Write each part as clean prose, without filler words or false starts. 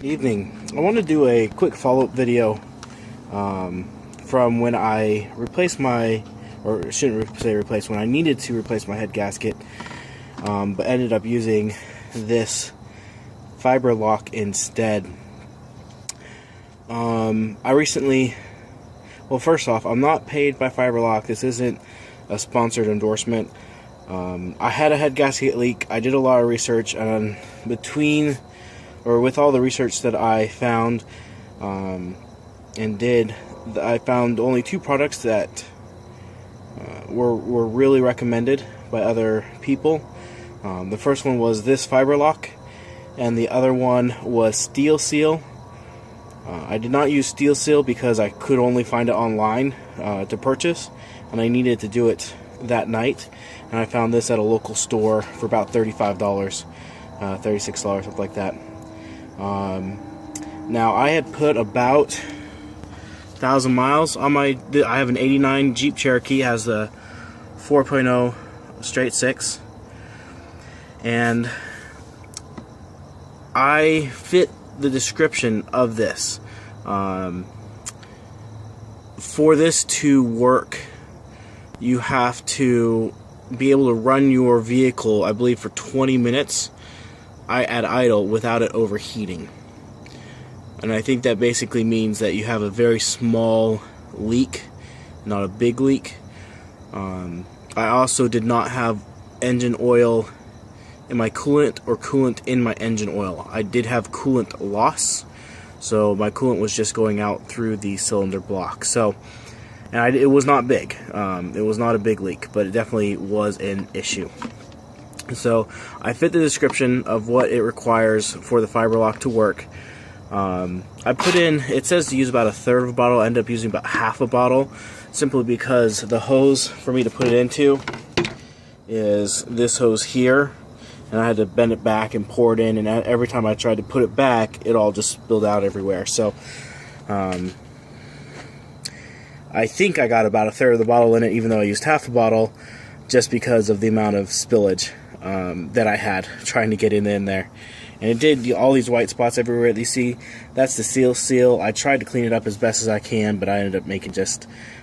Evening. I want to do a quick follow-up video from when I replaced my, or shouldn't say replace, when I needed to replace my head gasket, but ended up using this FiberLock instead. I recently, well, first off, I'm not paid by FiberLock. This isn't a sponsored endorsement. I had a head gasket leak. I did a lot of research, and with all the research that I found I found only two products that were really recommended by other people. The first one was this FiberLock, and the other one was Steel Seal. I did not use Steel Seal because I could only find it online to purchase, and I needed to do it that night. And I found this at a local store for about $35, $36, something like that. Now I had put about 1,000 miles on I have an 89 Jeep Cherokee, has the 4.0 straight 6, and I fit the description of this. For this to work, you have to be able to run your vehicle, I believe, for 20 minutes at idle without it overheating. And I think that basically means that you have a very small leak, not a big leak. I also did not have engine oil in my coolant or coolant in my engine oil. I did have coolant loss, so my coolant was just going out through the cylinder block. So, and it was not big. It was not a big leak, but it definitely was an issue. So I fit the description of what it requires for the FiberLock to work. I put in, it says to use about 1/3 of a bottle. I ended up using about half a bottle, simply because the hose for me to put it into is this hose here, and I had to bend it back and pour it in, and every time I tried to put it back, it all just spilled out everywhere. So I think I got about 1/3 of the bottle in it, even though I used half a bottle, just because of the amount of spillage that I had trying to get in there. And it did all these white spots everywhere that you see. That's the seal. I tried to clean it up as best as I can, but I ended up making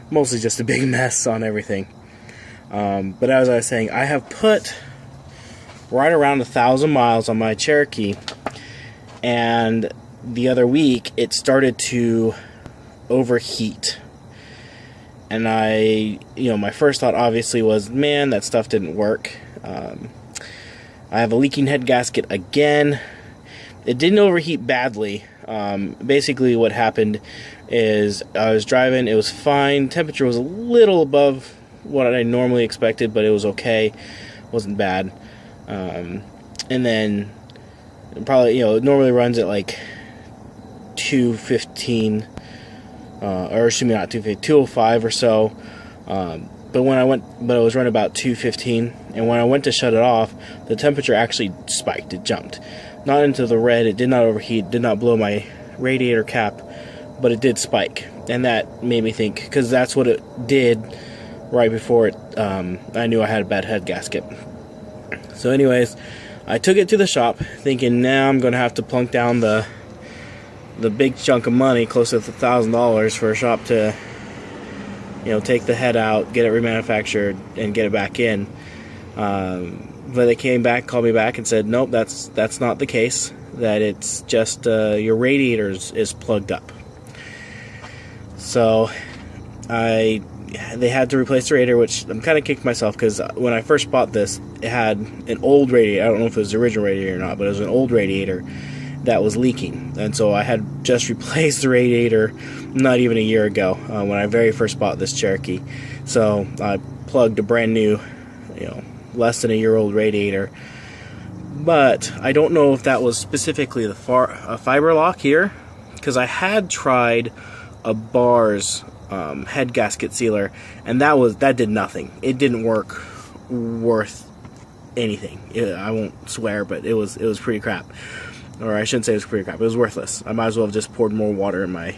mostly just a big mess on everything. But as I was saying, I have put right around 1,000 miles on my Cherokee, and the other week it started to overheat. And my first thought obviously was, man, that stuff didn't work. I have a leaking head gasket again. It didn't overheat badly. Basically what happened is I was driving, it was fine. Temperature was a little above what I normally expected, but it was okay. It wasn't bad. And then probably, it normally runs at like 215, or excuse me, not 250, 205 or so. But it was running about 215, and when I went to shut it off, the temperature actually spiked. It jumped, not into the red. It did not overheat, did not blow my radiator cap, but it did spike, and that made me think, because that's what it did right before it. I knew I had a bad head gasket. So, anyways, I took it to the shop, thinking now I'm going to have to plunk down the big chunk of money, close to $1,000, for a shop to, take the head out, get it remanufactured, and get it back in. But they came back, called me back, and said, nope, that's not the case. That it's just your radiator is plugged up. So they had to replace the radiator, which I'm kind of kicked myself, because when I first bought this, it had an old radiator. I don't know if it was the original radiator or not, but it was an old radiator that was leaking, and so I had just replaced the radiator not even a year ago, when I very first bought this Cherokee. So I plugged a brand new, less than a year old radiator. But I don't know if that was specifically the FiberLock here, because I had tried a Bars head gasket sealer, and that did nothing. It didn't work worth anything. I won't swear, but it was pretty crap. Or I shouldn't say it was pretty crap. It was worthless. I might as well have just poured more water in my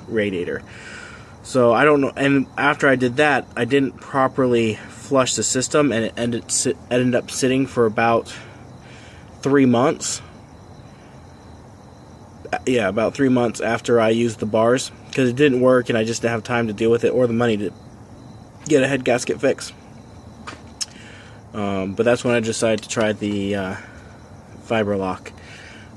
radiator. So I don't know. And after I did that, I didn't properly flush the system, and it ended up sitting for about 3 months. yeah, about 3 months after I used the bars, because it didn't work and I just didn't have time to deal with it or the money to get a head gasket fix. But that's when I decided to try the FiberLock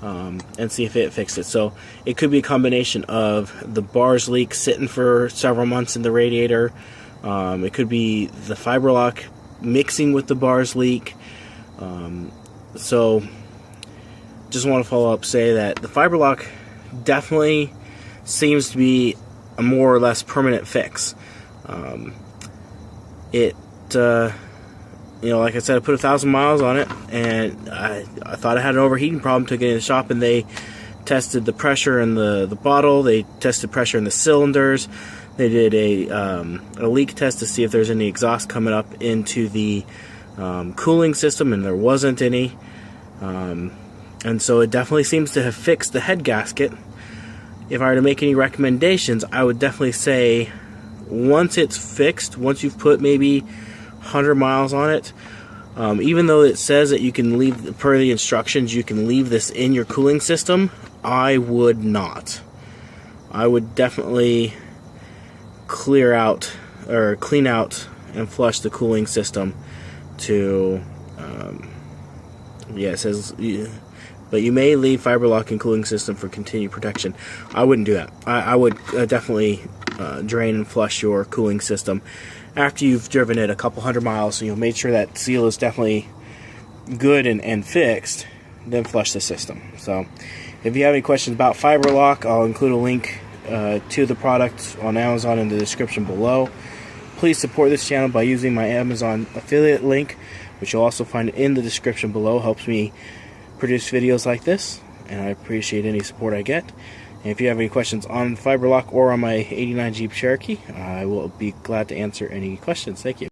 and see if it fixed it. So it could be a combination of the bars leak sitting for several months in the radiator. It could be the FiberLock mixing with the bars leak. So just want to follow up, say that the FiberLock definitely seems to be a more or less permanent fix. You know, like I said, I put 1,000 miles on it, and I thought I had an overheating problem. Took it in the shop, and they tested the pressure in the bottle. They tested pressure in the cylinders. They did a leak test to see if there's any exhaust coming up into the cooling system, and there wasn't any. And so it definitely seems to have fixed the head gasket. If I were to make any recommendations, I would definitely say once it's fixed, once you've put maybe 100 miles on it, even though it says that you can leave, per the instructions, you can leave this in your cooling system, I would not. I would definitely clean out and flush the cooling system to, yeah, it says, but you may leave FiberLock and cooling system for continued protection. I wouldn't do that. I would definitely drain and flush your cooling system after you've driven it a couple 100 miles, so you'll make sure that seal is definitely good and fixed, then flush the system. So if you have any questions about FiberLock, I'll include a link to the product on Amazon in the description below. Please support this channel by using my Amazon affiliate link, which you'll also find in the description below. Helps me produce videos like this, and I appreciate any support I get. And if you have any questions on FiberLock or on my '89 Jeep Cherokee, I will be glad to answer any questions. Thank you.